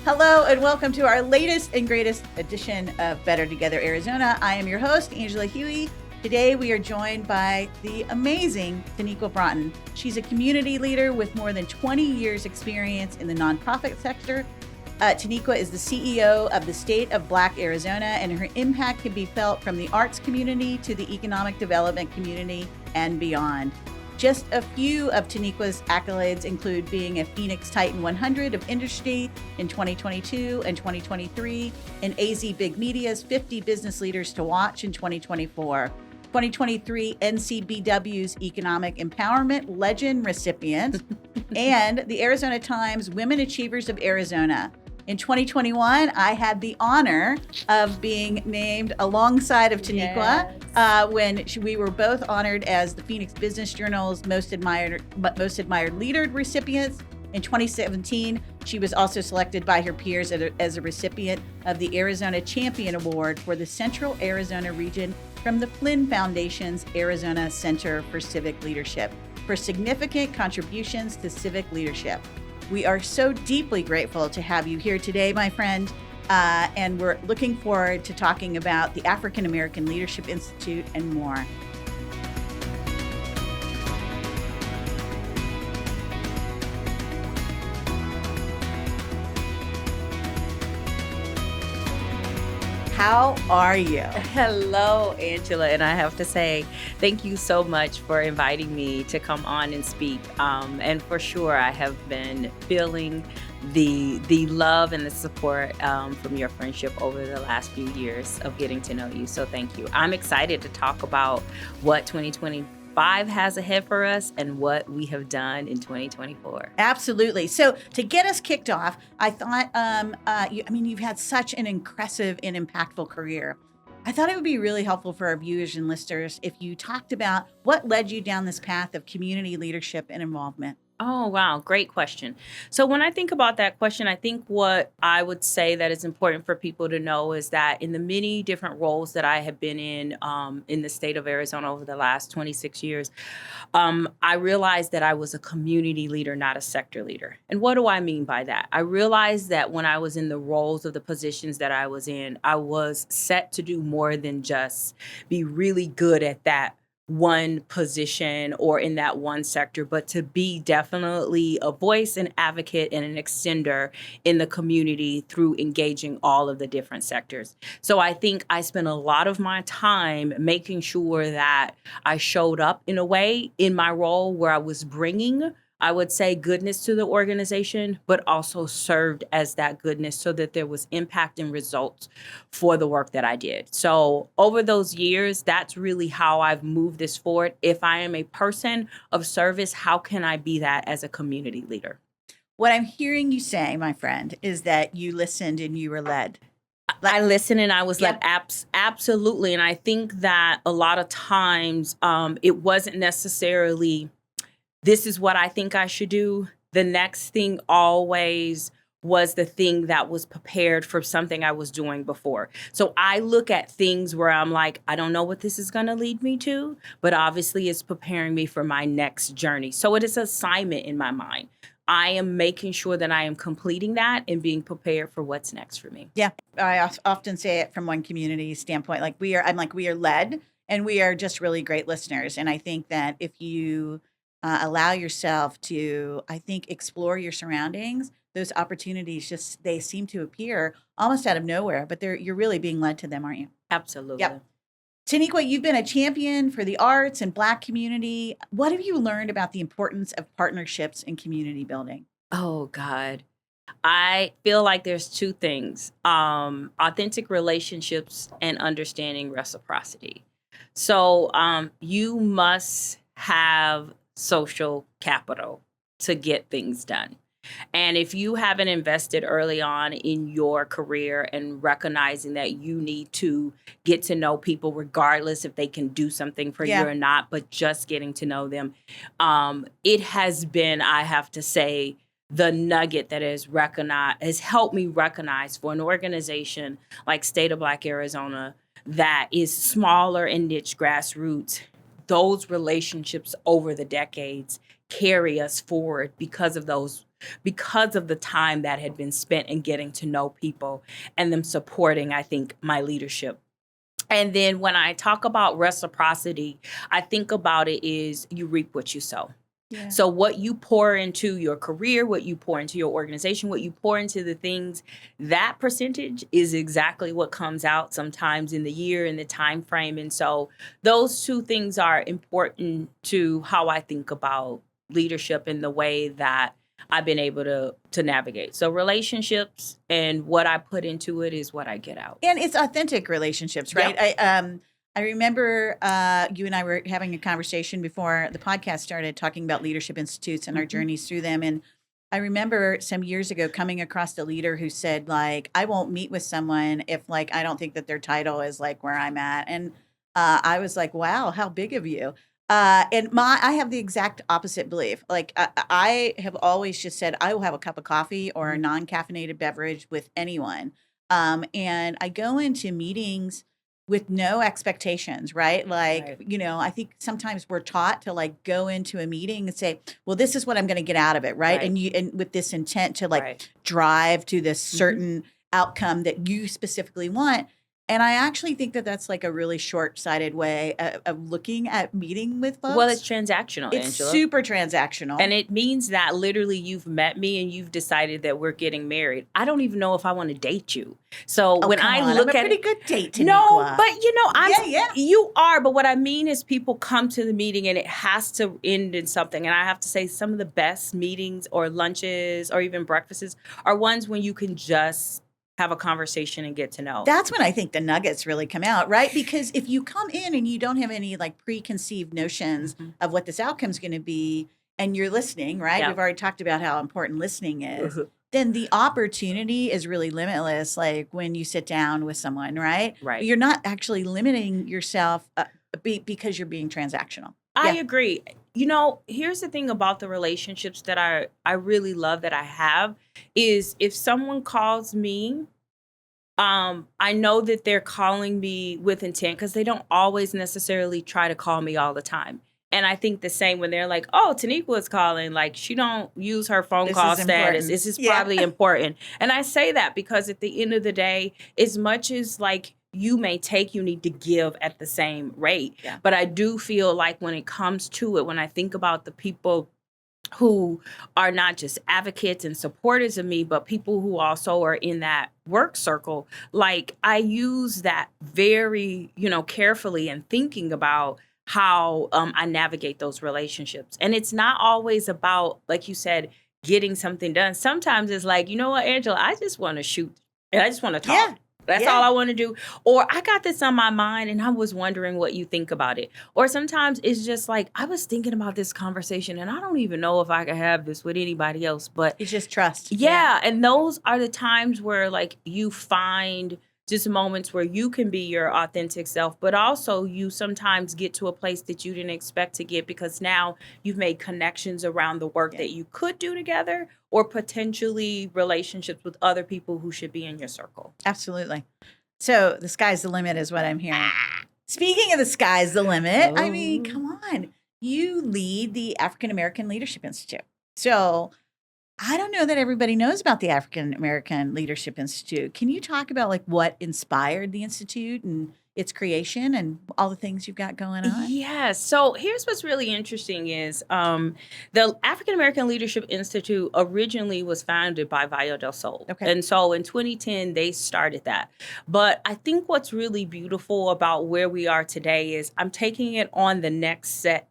Hello and welcome to our latest and greatest edition of Better Together Arizona. I am your host, Angela Hughey. Today we are joined by the amazing Teniqua Broughton. She's a community leader with more than 20 years experience in the nonprofit sector. Teniqua is the CEO of the state of Black Arizona, and her impact can be felt from the arts community to the economic development community and beyond. Just a few of Teniqua's accolades include being a Phoenix Titan 100 of industry in 2022 and 2023, and AZ Big Media's 50 Business Leaders to Watch in 2024. 2023 NCBW's Economic Empowerment Legend recipient, and the Arizona Times Women Achievers of Arizona. In 2021, I had the honor of being named alongside of Teniqua when we were both honored as the Phoenix Business Journal's Most Admired Leader recipients. In 2017, she was also selected by her peers as a recipient of the Arizona Champion Award for the Central Arizona region from the Flynn Foundation's Arizona Center for Civic Leadership for significant contributions to civic leadership. We are so deeply grateful to have you here today, my friend, and we're looking forward to talking about the African American Leadership Institute and more. How are you? Hello, Angela. And I have to say, thank you so much for inviting me to come on and speak. And for sure, I have been feeling the love and the support from your friendship over the last few years of getting to know you. So thank you. I'm excited to talk about what 2025 has ahead for us and what we have done in 2024. Absolutely. So to get us kicked off, I thought, you've had such an impressive and impactful career. I thought it would be really helpful for our viewers and listeners if you talked about what led you down this path of community leadership and involvement. Oh, wow. Great question. So when I think about that question, I think what I would say that is important for people to know is that in the many different roles that I have been in the state of Arizona over the last 26 years, I realized that I was a community leader, not a sector leader. And what do I mean by that? I realized that when I was in the roles of the positions that I was in, I was set to do more than just be really good at that one position or in that one sector, but to be definitely a voice, an advocate, and an extender in the community through engaging all of the different sectors. So I think I spent a lot of my time making sure that I showed up in a way in my role where I was bringing, I would say, goodness to the organization, but also served as that goodness so that there was impact and results for the work that I did. So over those years, that's really how I've moved this forward. If I am a person of service, how can I be that as a community leader? What I'm hearing you say, my friend, is that you listened and you were led. I listened and I was led, absolutely. And I think that a lot of times it wasn't necessarily this is what I think I should do. The next thing always was the thing that was prepared for something I was doing before. So I look at things where I'm like, I don't know what this is going to lead me to, but obviously it's preparing me for my next journey. So it is an assignment in my mind. I am making sure that I am completing that and being prepared for what's next for me. Yeah, I often say it from one community standpoint. We are led and we are just really great listeners. And I think that if you allow yourself to, explore your surroundings, those opportunities they seem to appear almost out of nowhere, but you're really being led to them, aren't you? Absolutely. Yep. Teniqua, you've been a champion for the arts and Black community. What have you learned about the importance of partnerships in community building? Oh, God. I feel like there's two things, authentic relationships and understanding reciprocity. So you must have social capital to get things done. And if you haven't invested early on in your career and recognizing that you need to get to know people regardless if they can do something for you or not, but just getting to know them, it has been, I have to say, the nugget that has helped me recognize for an organization like State of Black Arizona that is smaller and niche grassroots, those relationships over the decades carry us forward because of those because of the time that had been spent in getting to know people and them supporting, I think, my leadership. And then when I talk about reciprocity, I think about it is you reap what you sow. Yeah. So what you pour into your career, what you pour into your organization, what you pour into the things, that percentage is exactly what comes out sometimes in the year, in the time frame. And so those two things are important to how I think about leadership in the way that I've been able to navigate. So relationships and what I put into it is what I get out. And it's authentic relationships, right? Yep. I remember you and I were having a conversation before the podcast started, talking about leadership institutes and our journeys through them. And I remember some years ago coming across a leader who said, like, I won't meet with someone if, like, I don't think that their title is like where I'm at. And I was like, wow, how big of you. And I have the exact opposite belief. Like, I have always just said I will have a cup of coffee or a non-caffeinated beverage with anyone. And I go into meetings with no expectations, right? Like, Right. you know, I think sometimes we're taught to like go into a meeting and say, well, this is what I'm going to get out of it, right? Right. And with this intent to like Right. drive to this certain outcome that you specifically want. And I actually think that that's like a really short-sighted way of looking at meeting with folks. Well, it's transactional, It's Angela. super transactional. And it means that literally you've met me and you've decided that we're getting married. I don't even know if I want to date you. So Oh, when come I on. look I'm a at pretty it, good date, Teniqua. no, but you know, Yeah. you are. But what I mean is people come to the meeting and it has to end in something. And I have to say some of the best meetings or lunches or even breakfasts are ones when you can just have a conversation and get to know. That's when I think the nuggets really come out, right? Because if you come in and you don't have any like preconceived notions of what this outcome is going to be, and you're listening, right? Yeah. We've already talked about how important listening is. Then the opportunity is really limitless. Like when you sit down with someone, right? Right. You're not actually limiting yourself because you're being transactional. I agree. You know, here's the thing about the relationships that I really love that I have is if someone calls me, I know that they're calling me with intent because they don't always necessarily try to call me all the time. And I think the same when they're like, oh, Teniqua is calling, like she don't use her phone This call is status. important. This is Yeah. probably important. And I say that because at the end of the day, as much as like you may take, you need to give at the same rate. Yeah. But I do feel like when it comes to it, when I think about the people who are not just advocates and supporters of me, but people who also are in that work circle, like I use that very, carefully and thinking about how I navigate those relationships. And it's not always about, like you said, getting something done. Sometimes it's like, you know what, Angela, I just want to shoot and I just want to talk. Yeah. That's all I want to do. Or I got this on my mind and I was wondering what you think about it. Or sometimes it's just like, I was thinking about this conversation and I don't even know if I could have this with anybody else. But It's just trust. yeah. And those are the times where like you find just moments where you can be your authentic self, but also you sometimes get to a place that you didn't expect to get because now you've made connections around the work that you could do together or potentially relationships with other people who should be in your circle. Absolutely. So the sky's the limit is what I'm hearing. Speaking of the sky's the limit, I mean, come on. You lead the African American Leadership Institute. So I don't know that everybody knows about the African American Leadership Institute. Can you talk about like what inspired the Institute and its creation and all the things you've got going on? Yes. So here's what's really interesting is the African American Leadership Institute originally was founded by Valle del Sol. Okay. And so in 2010, they started that. But I think what's really beautiful about where we are today is I'm taking it on the next set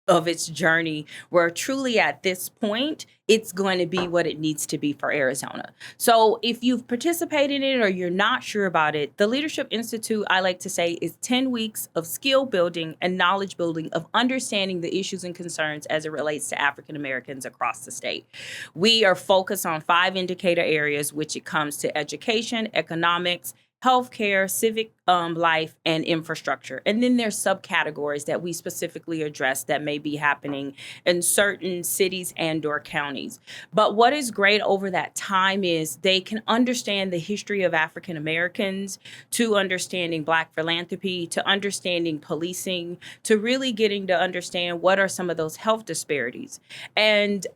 of its journey where truly at this point, it's going to be what it needs to be for Arizona. So if you've participated in it or you're not sure about it, the Leadership Institute, I like to say, is 10 weeks of skill building and knowledge building of understanding the issues and concerns as it relates to African Americans across the state. We are focused on 5 indicator areas, which it comes to education, economics, healthcare, civic life, and infrastructure. And then there's subcategories that we specifically address that may be happening in certain cities and or counties. But what is great over that time is they can understand the history of African Americans, to understanding Black philanthropy, to understanding policing, to really getting to understand what are some of those health disparities. And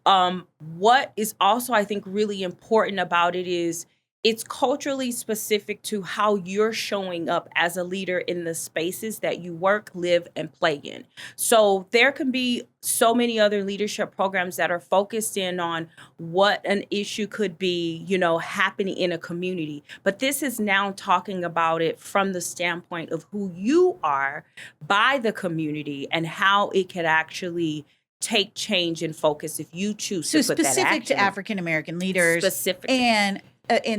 what is also, I think, really important about it is it's culturally specific to how you're showing up as a leader in the spaces that you work, live, and play in. So there can be so many other leadership programs that are focused in on what an issue could be, happening in a community. But this is now talking about it from the standpoint of who you are by the community and how it could actually take change and focus if you choose to put that action. So specific to African American leaders, specific, and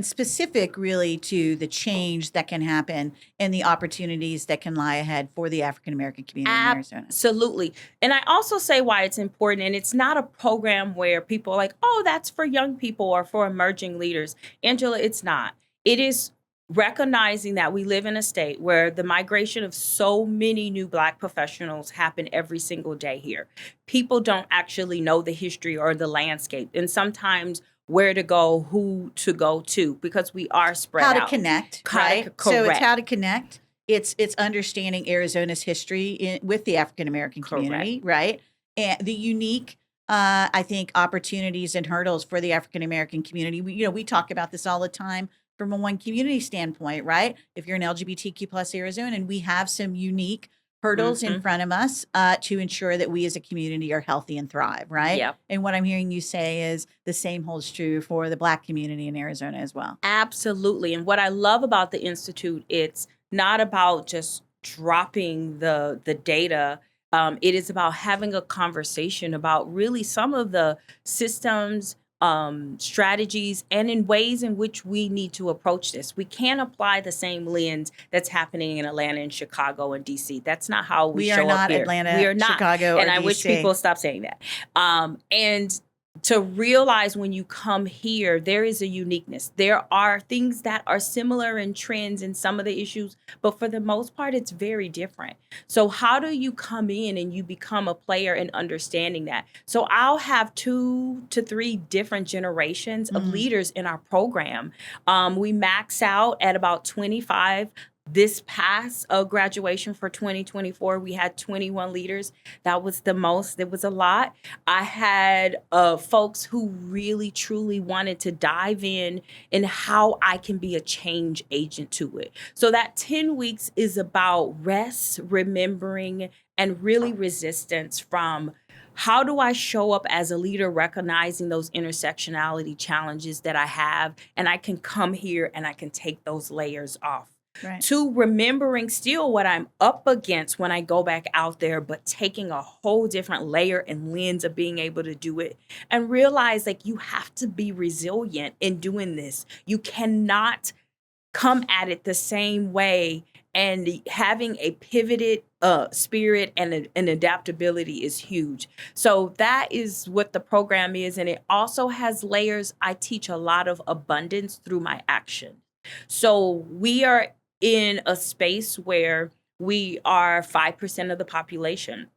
specific really to the change that can happen and the opportunities that can lie ahead for the African American community in Arizona. Absolutely. And I also say why it's important. And it's not a program where people are like, oh, that's for young people or for emerging leaders. Angela, it's not. It is recognizing that we live in a state where the migration of so many new Black professionals happen every single day here. People don't actually know the history or the landscape. And sometimes where to go, who to go to, because we are spread out. How to connect, right? So it's how to connect. It's understanding Arizona's history with the African American community, right? And the unique, I think, opportunities and hurdles for the African American community. We talk about this all the time from a one community standpoint, right? If you're an LGBTQ plus Arizonan, we have some unique hurdles in front of us to ensure that we as a community are healthy and thrive, right? Yep. And what I'm hearing you say is the same holds true for the Black community in Arizona as well. Absolutely. And what I love about the Institute, it's not about just dropping the data. It is about having a conversation about really some of the systems, strategies, and in ways in which we need to approach this. We can't apply the same lens that's happening in Atlanta and Chicago and DC. That's not how we show up here. Atlanta, we are not Chicago, and or I DC. wish people stop saying that. And to realize when you come here, there is a uniqueness. There are things that are similar in trends in some of the issues, but for the most part, it's very different. So how do you come in and you become a player in understanding that? So I'll have 2 to 3 different generations of leaders in our program. We max out at about 25. This past graduation for 2024, we had 21 leaders. That was the most. It was a lot. I had folks who really, truly wanted to dive in how I can be a change agent to it. So that 10 weeks is about rest, remembering, and really resistance from how do I show up as a leader, recognizing those intersectionality challenges that I have, and I can come here and I can take those layers off. Right. To remembering still what I'm up against when I go back out there, but taking a whole different layer and lens of being able to do it and realize you have to be resilient in doing this. You cannot come at it the same way, and having a pivoted spirit and an adaptability is huge. So that is what the program is. And it also has layers. I teach a lot of abundance through my action. So we are in a space where we are 5% of the population.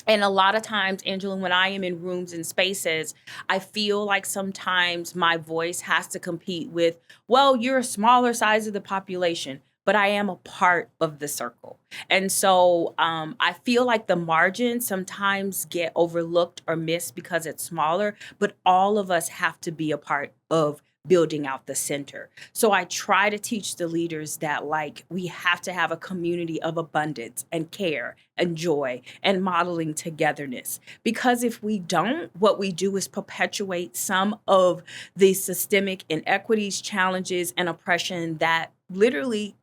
And a lot of times, Angela, when I am in rooms and spaces, I feel like sometimes my voice has to compete with, well, you're a smaller size of the population, but I am a part of the circle. And so I feel like the margins sometimes get overlooked or missed because it's smaller, but all of us have to be a part of building out the center. So I try to teach the leaders that we have to have a community of abundance and care and joy and modeling togetherness. Because if we don't, what we do is perpetuate some of the systemic inequities, challenges, and oppression that literally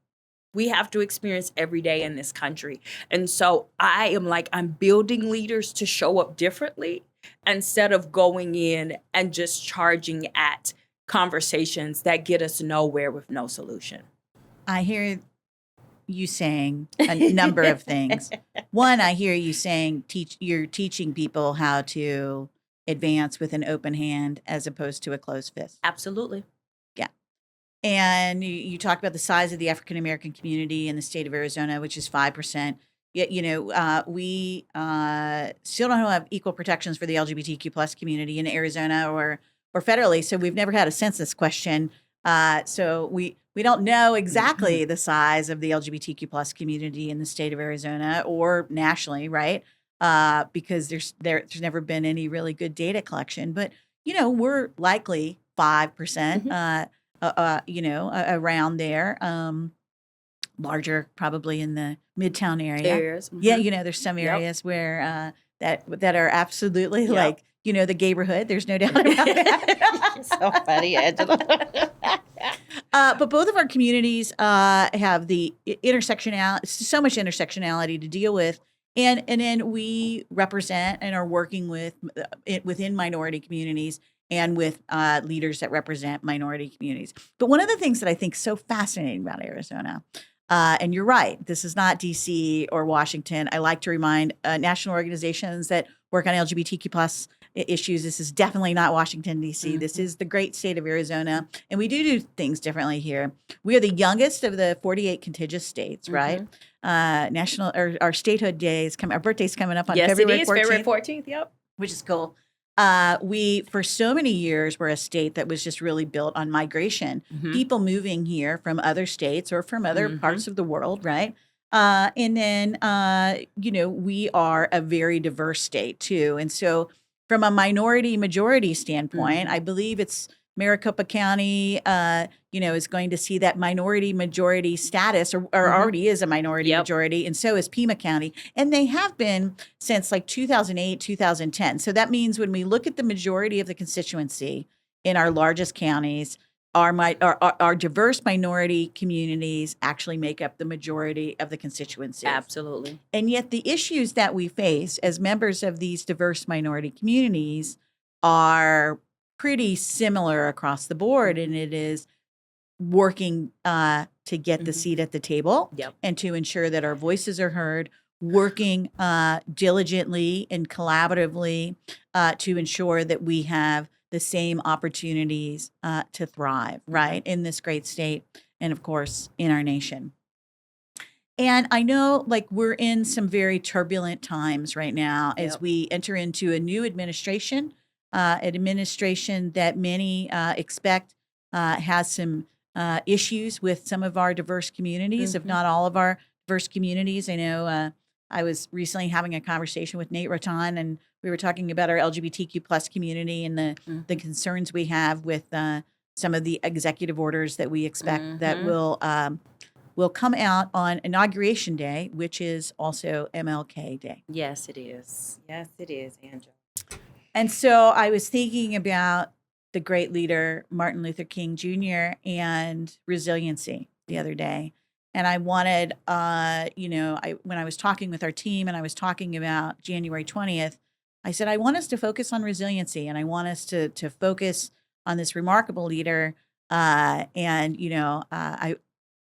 we have to experience every day in this country. And so I'm building leaders to show up differently instead of going in and just charging at conversations that get us nowhere with no solution. I hear you saying a number of things. One, I hear you saying you're teaching people how to advance with an open hand as opposed to a closed fist. Absolutely. Yeah. And you talk about the size of the African American community in the state of Arizona, which is 5%. Yet, we still don't have equal protections for the LGBTQ plus community in Arizona or federally. So we've never had a census question. So we don't know exactly the size of the LGBTQ plus community in the state of Arizona or nationally, right? Because there's never been any really good data collection. But we're likely 5%. Around there. Larger probably in the Midtown area. Areas. Yeah, there's some areas where that are absolutely like, the gayborhood. There's no doubt about that. So funny, Angela. But both of our communities have the intersectionality, so much intersectionality to deal with. And then we represent and are working within minority communities and with leaders that represent minority communities. But one of the things that I think is so fascinating about Arizona, and you're right, this is not DC or Washington. I like to remind national organizations that work on LGBTQ plus issues. This is definitely not Washington, D.C. This is the great state of Arizona. And we do things differently here. We are the youngest of the 48 contiguous states, right? Our statehood day is coming, our birthday's coming up on February 14th. Yes, it is, February 14th, yep. Which is cool. We, for so many years, were a state that was just really built on migration. People moving here from other states or from other parts of the world, right? And then, we are a very diverse state, too. And so from a minority-majority standpoint, I believe it's Maricopa County, is going to see that minority-majority status or already is a minority-majority, and so is Pima County. And they have been since like 2008, 2010. So that means when we look at the majority of the constituency in our largest counties, our diverse minority communities actually make up the majority of the constituency. Absolutely. And yet the issues that we face as members of these diverse minority communities are pretty similar across the board, and it is working to get the seat at the table and to ensure that our voices are heard, working diligently and collaboratively to ensure that we have the same opportunities to thrive, right, in this great state and, of course, in our nation. And I know, we're in some very turbulent times right now as we enter into a new administration, an administration that many expect has some issues with some of our diverse communities, if not all of our diverse communities. I know I was recently having a conversation with Nate Raton, and we were talking about our LGBTQ plus community and the concerns we have with some of the executive orders that we expect that will come out on Inauguration Day, which is also MLK Day. Yes, it is. Yes, it is, Angela. And so I was thinking about the great leader, Martin Luther King Jr., and resiliency the other day. And I wanted, when I was talking with our team and I was talking about January 20th, I said, I want us to focus on resiliency, and I want us to focus on this remarkable leader. I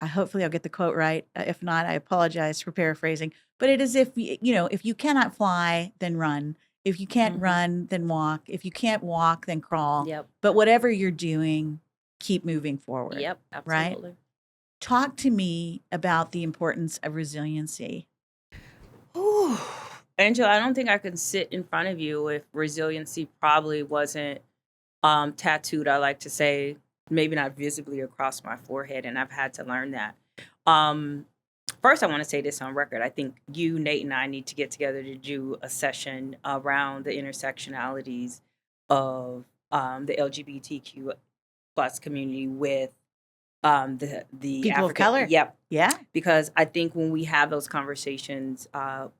hopefully I'll get the quote right. If not, I apologize for paraphrasing. But it is if you cannot fly, then run. If you can't run, then walk. If you can't walk, then crawl. But whatever you're doing, keep moving forward. Yep, absolutely. Right? Talk to me about the importance of resiliency. Ooh. Angela, I don't think I could sit in front of you if resiliency probably wasn't tattooed, I like to say, maybe not visibly across my forehead, and I've had to learn that. First, I want to say this on record. I think you, Nate, and I need to get together to do a session around the intersectionalities of the LGBTQ plus community with the people of color. Yep. Yeah. Because I think when we have those conversations,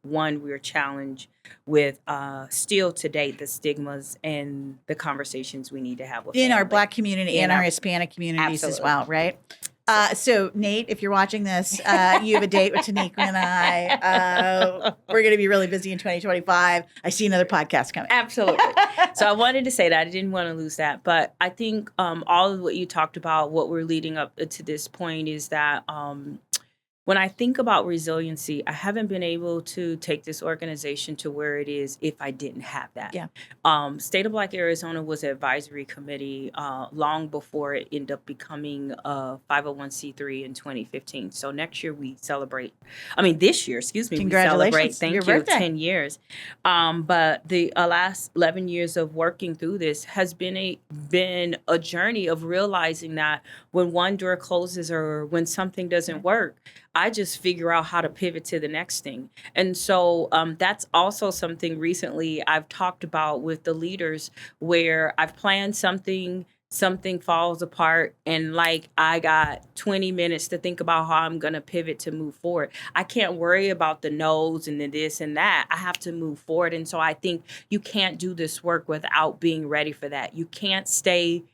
one, we're challenged with still to date the stigmas and the conversations we need to have with in family. Our Black community and our Hispanic communities as well, right? So Nate, if you're watching this, you have a date with Teniqua and I. We're going to be really busy in 2025. I see another podcast coming. Absolutely. So I wanted to say that. I didn't want to lose that. But I think all of what you talked about, what we're leading up to this point is that When I think about resiliency, I haven't been able to take this organization to where it is if I didn't have that. Yeah. State of Black Arizona was an advisory committee long before it ended up becoming a 501c3 in 2015. So next year we celebrate, this year, excuse me, we celebrate, Congratulations, your thank you, birthday. 10 years. But the last 11 years of working through this has been a journey of realizing that when one door closes or when something doesn't work, I just figure out how to pivot to the next thing. And so that's also something recently I've talked about with the leaders where I've planned something falls apart, and like I got 20 minutes to think about how I'm going to pivot to move forward. I can't worry about the no's and the this and that. I have to move forward. And so I think you can't do this work without being ready for that. You can't stay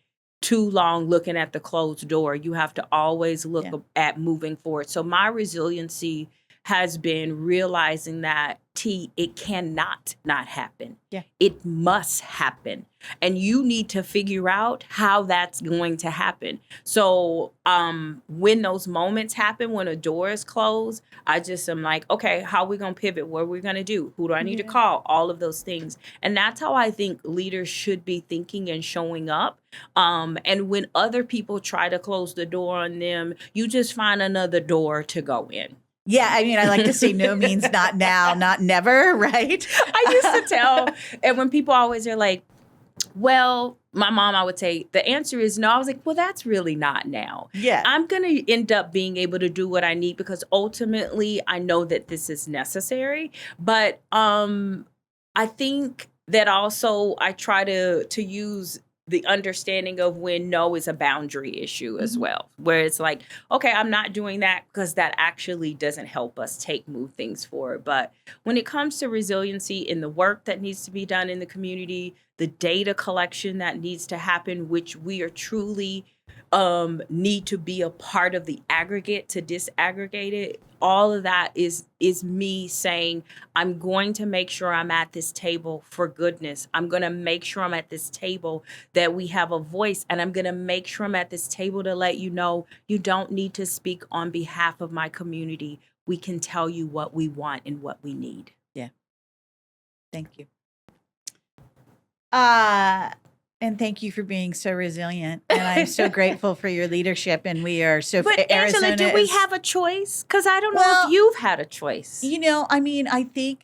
too long looking at the closed door. You have to always look at moving forward. So my resiliency has been realizing that it cannot not happen. Yeah. It must happen. And you need to figure out how that's going to happen. So when those moments happen, when a door is closed, I just am like, okay, how are we going to pivot? What are we going to do? Who do I need to call? All of those things. And that's how I think leaders should be thinking and showing up. And when other people try to close the door on them, you just find another door to go in. Yeah, I like to say no means not now, not never, right? I used to tell, and when people always are like, well, my mom, I would say, the answer is no. I was like, well, that's really not now. Yeah. I'm going to end up being able to do what I need because ultimately I know that this is necessary. But I think that also I try to use the understanding of when no is a boundary issue as well, where it's like, okay, I'm not doing that because that actually doesn't help us move things forward. But when it comes to resiliency in the work that needs to be done in the community, the data collection that needs to happen, which we are truly need to be a part of the aggregate to disaggregate it. All of that is me saying, I'm going to make sure I'm at this table for goodness. I'm going to make sure I'm at this table that we have a voice, and I'm going to make sure I'm at this table to let you know you don't need to speak on behalf of my community. We can tell you what we want and what we need. Yeah. Thank you. And thank you for being so resilient. And I'm so grateful for your leadership. And we are so. But Angela, do we have a choice? Because I don't know if you've had a choice. I think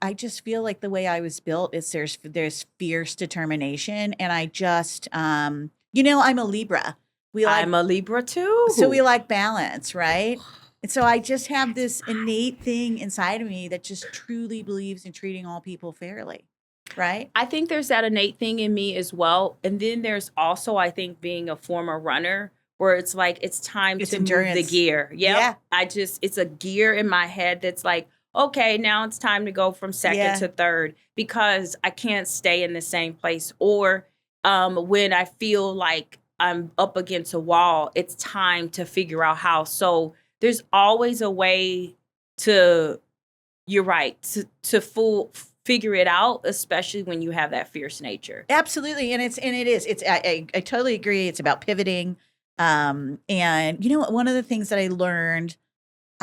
I just feel like the way I was built is there's fierce determination, and I just I'm a Libra. I'm a Libra too. So we like balance, right? And so I just have this innate thing inside of me that just truly believes in treating all people fairly. Right. I think there's that innate thing in me as well. And then there's also, I think, being a former runner where it's like, it's time to endurance. Move the gear. Yep. Yeah. It's a gear in my head that's like, okay, now it's time to go from second to third because I can't stay in the same place. Or when I feel like I'm up against a wall, it's time to figure out how. So there's always a way to, you're right, to figure it out, especially when you have that fierce nature. Absolutely. And I totally agree. It's about pivoting. And one of the things that I learned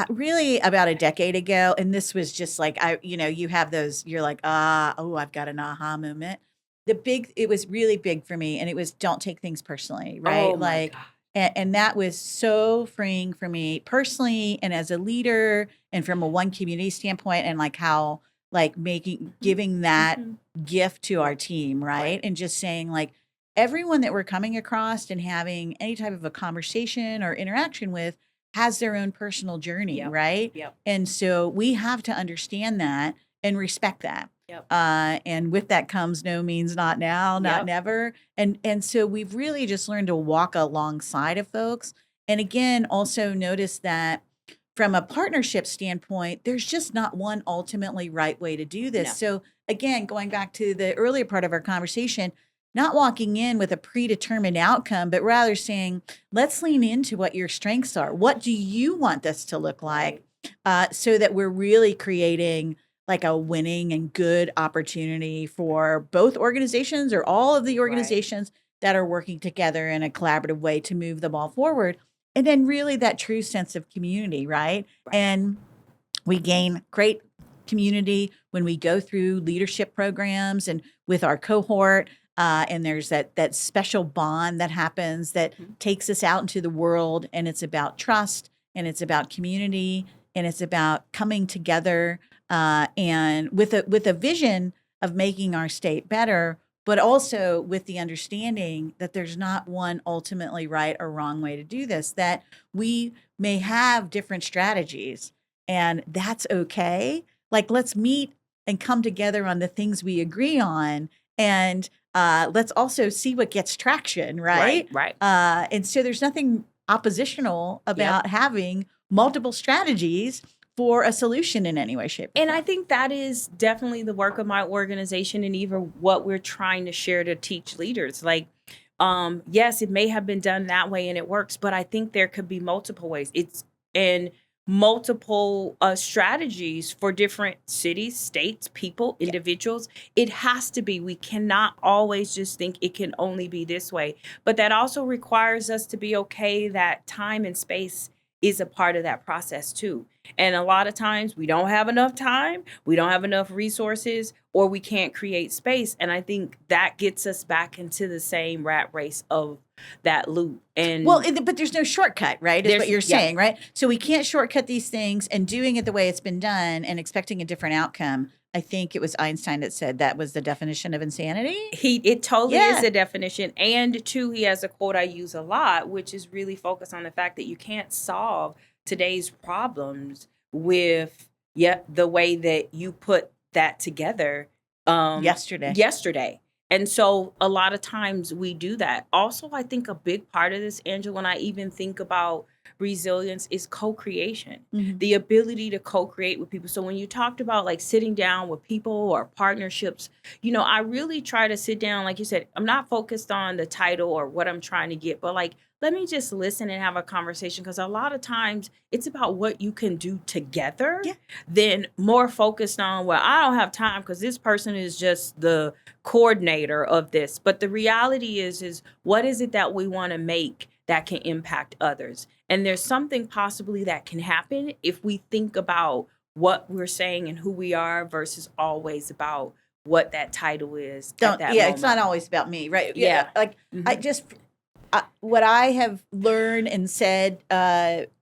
really about a decade ago, and this was just like, you have those, you're like, I've got an aha moment. It was really big for me. And it was, don't take things personally. Right. Oh my God. And that was so freeing for me personally and as a leader and from a one community standpoint, and like how, giving that gift to our team, right? And just saying everyone that we're coming across and having any type of a conversation or interaction with has their own personal journey, right? Yep. And so we have to understand that and respect that. Yep. And with that comes no means not now, not never. And so we've really just learned to walk alongside of folks. And again, also notice that from a partnership standpoint, there's just not one ultimately right way to do this. No. So again, going back to the earlier part of our conversation, not walking in with a predetermined outcome, but rather saying, let's lean into what your strengths are. What do you want this to look like? So that we're really creating a winning and good opportunity for both organizations or all of the organizations that are working together in a collaborative way to move the ball forward. And then really that true sense of community, right? And we gain great community when we go through leadership programs and with our cohort. And there's that special bond that happens that takes us out into the world. And it's about trust, and it's about community, and it's about coming together and with a vision of making our state better, but also with the understanding that there's not one ultimately right or wrong way to do this, that we may have different strategies, and that's okay. Like, let's meet and come together on the things we agree on, and let's also see what gets traction, right? Right. And so there's nothing oppositional about having multiple strategies for a solution in any way, shape, or And form. I think that is definitely the work of my organization, and even what we're trying to share to teach leaders. Like, yes, it may have been done that way and it works, but I think there could be multiple ways. And multiple strategies for different cities, states, people, individuals. It has to be. We cannot always just think it can only be this way. But that also requires us to be okay that time and space is a part of that process too. And a lot of times we don't have enough time, we don't have enough resources, or we can't create space. And I think that gets us back into the same rat race of that loop. And but there's no shortcut, right? Is what you're saying, right? So we can't shortcut these things, and doing it the way it's been done and expecting a different outcome. I think it was Einstein that said that was the definition of insanity. It totally is the definition. And two, he has a quote I use a lot, which is really focused on the fact that you can't solve today's problems with the way that you put that together yesterday. And so a lot of times we do that. Also, I think a big part of this, Angela, when I even think about resilience, is co-creation, the ability to co-create with people. So when you talked about like sitting down with people or partnerships, I really try to sit down, like you said, I'm not focused on the title or what I'm trying to get, but like, let me just listen and have a conversation, because a lot of times it's about what you can do together than more focused on, well, I don't have time because this person is just the coordinator of this. But the reality is what is it that we want to make that can impact others? And there's something possibly that can happen if we think about what we're saying and who we are versus always about what that title is. It's not always about me, right? Yeah. Like what I have learned and said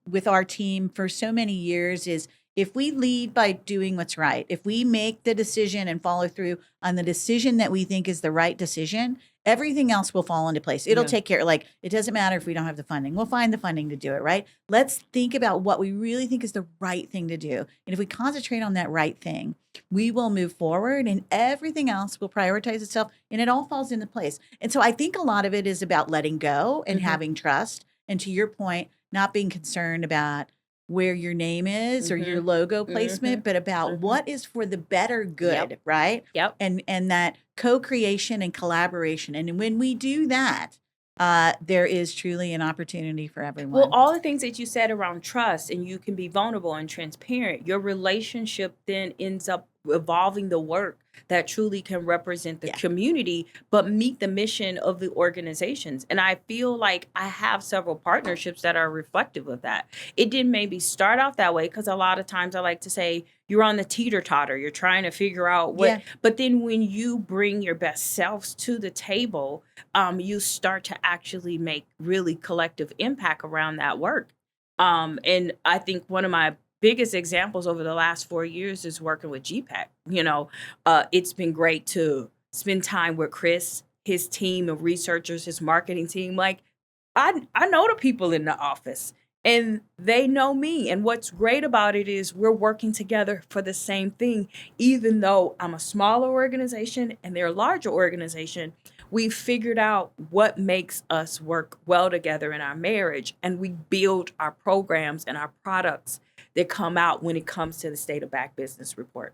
with our team for so many years is, if we lead by doing what's right, if we make the decision and follow through on the decision that we think is the right decision, everything else will fall into place. It'll take care. Like, it doesn't matter if we don't have the funding. We'll find the funding to do it, right? Let's think about what we really think is the right thing to do. And if we concentrate on that right thing, we will move forward, and everything else will prioritize itself, and it all falls into place. And so I think a lot of it is about letting go and having trust. And to your point, not being concerned about where your name is or your logo placement, but about what is for the better good, right? Yep. And that co-creation and collaboration. And when we do that, there is truly an opportunity for everyone. Well, all the things that you said around trust, and you can be vulnerable and transparent, your relationship then ends up evolving the work that truly can represent the community, but meet the mission of the organizations. And I feel like I have several partnerships that are reflective of that. It didn't maybe start off that way, because a lot of times I like to say you're on the teeter-totter, you're trying to figure out what, but then when you bring your best selves to the table, you start to actually make really collective impact around that work. And I think one of my biggest examples over the last 4 years is working with GPAC. It's been great to spend time with Chris, his team of researchers, his marketing team. Like, I know the people in the office, and they know me. And what's great about it is we're working together for the same thing. Even though I'm a smaller organization and they're a larger organization, we figured out what makes us work well together in our marriage, and we build our programs and our products that come out when it comes to the State of Black Business Report.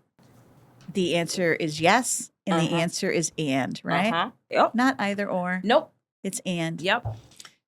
The answer is yes, and the answer is and, right? Yep. Not either or. Nope. It's and. Yep.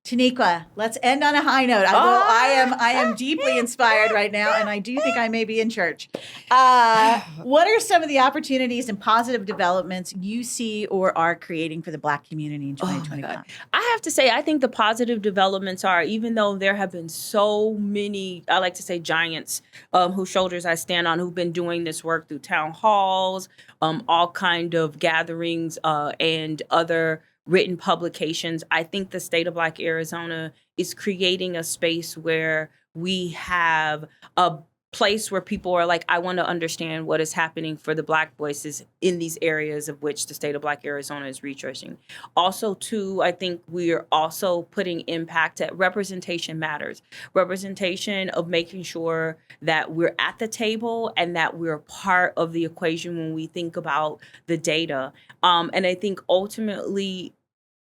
Teniqua, let's end on a high note. I am deeply inspired right now, and I do think I may be in church. What are some of the opportunities and positive developments you see or are creating for the Black community in 2025? I have to say, I think the positive developments are, even though there have been so many, I like to say giants, whose shoulders I stand on, who've been doing this work through town halls, all kind of gatherings, and other written publications. I think the state of Black Arizona is creating a space where we have a place where people are like, I want to understand what is happening for the Black voices in these areas of which the state of Black Arizona is researching. Also, too, I think we are also putting impact at representation matters. Representation of making sure that we're at the table and that we're part of the equation when we think about the data. And I think ultimately,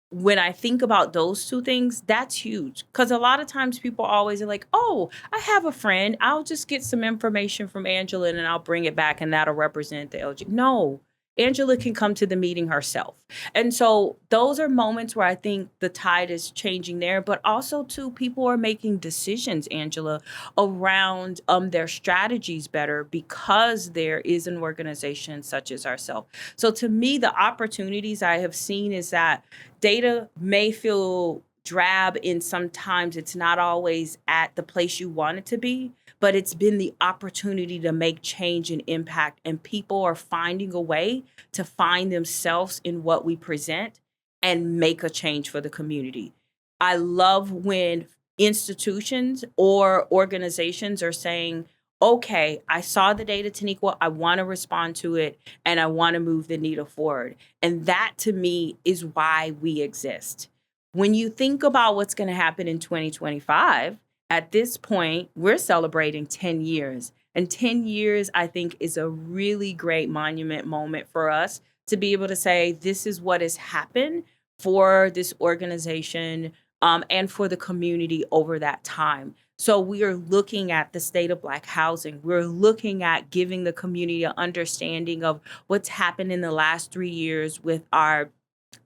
when I think about those two things, that's huge. Because a lot of times people always are like, oh, I have a friend. I'll just get some information from Angela and I'll bring it back and that'll represent the LGBT. No, Angela can come to the meeting herself. And so those are moments where I think the tide is changing there. But also, too, people are making decisions, Angela, around their strategies better because there is an organization such as ourselves. So to me, the opportunities I have seen is that data may feel drab in sometimes it's not always at the place you want it to be, but it's been the opportunity to make change and impact, and people are finding a way to find themselves in what we present and make a change for the community. I love when institutions or organizations are saying, okay, I saw the data, Teniqua, I want to respond to it, and I want to move the needle forward. And that, to me, is why we exist. When you think about what's going to happen in 2025, at this point, we're celebrating 10 years. And 10 years, I think, is a really great monument moment for us to be able to say, this is what has happened for this organization and for the community over that time. So we are looking at the state of Black housing. We're looking at giving the community an understanding of what's happened in the last 3 years with our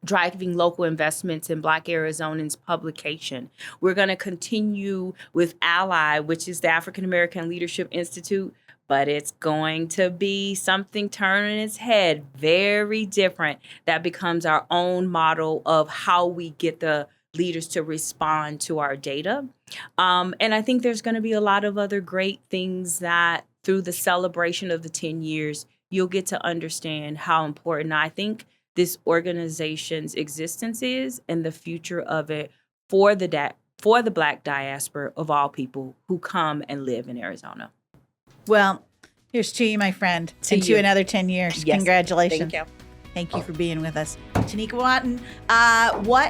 driving local investments in Black Arizonans publication. We're going to continue with AALI, which is the African American Leadership Institute, but it's going to be something turning its head, very different, that becomes our own model of how we get the leaders to respond to our data. And I think there's going to be a lot of other great things that through the celebration of the 10 years, you'll get to understand how important I think this organization's existence is and the future of it for the Black diaspora of all people who come and live in Arizona. Well, here's to you, my friend, and to another 10 years. Yes. Congratulations. Thank you. Thank you for being with us. Teniqua Broughton,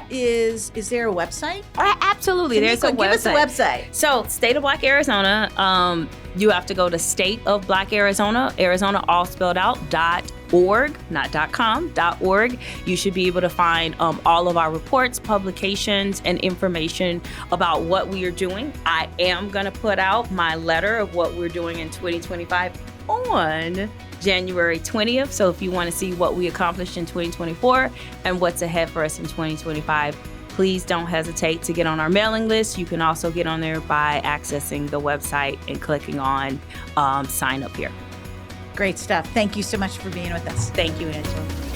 is there a website? Absolutely. There's a website. Give us a website. So State of Black Arizona, you have to go to State of Black Arizona, Arizona all spelled out, .org, not .com, .org. You should be able to find all of our reports, publications, and information about what we are doing. I am going to put out my letter of what we're doing in 2025 on January 20th. So if you want to see what we accomplished in 2024 and what's ahead for us in 2025, please don't hesitate to get on our mailing list. You can also get on there by accessing the website and clicking on sign up here. Great stuff. Thank you so much for being with us. Thank you, Angela.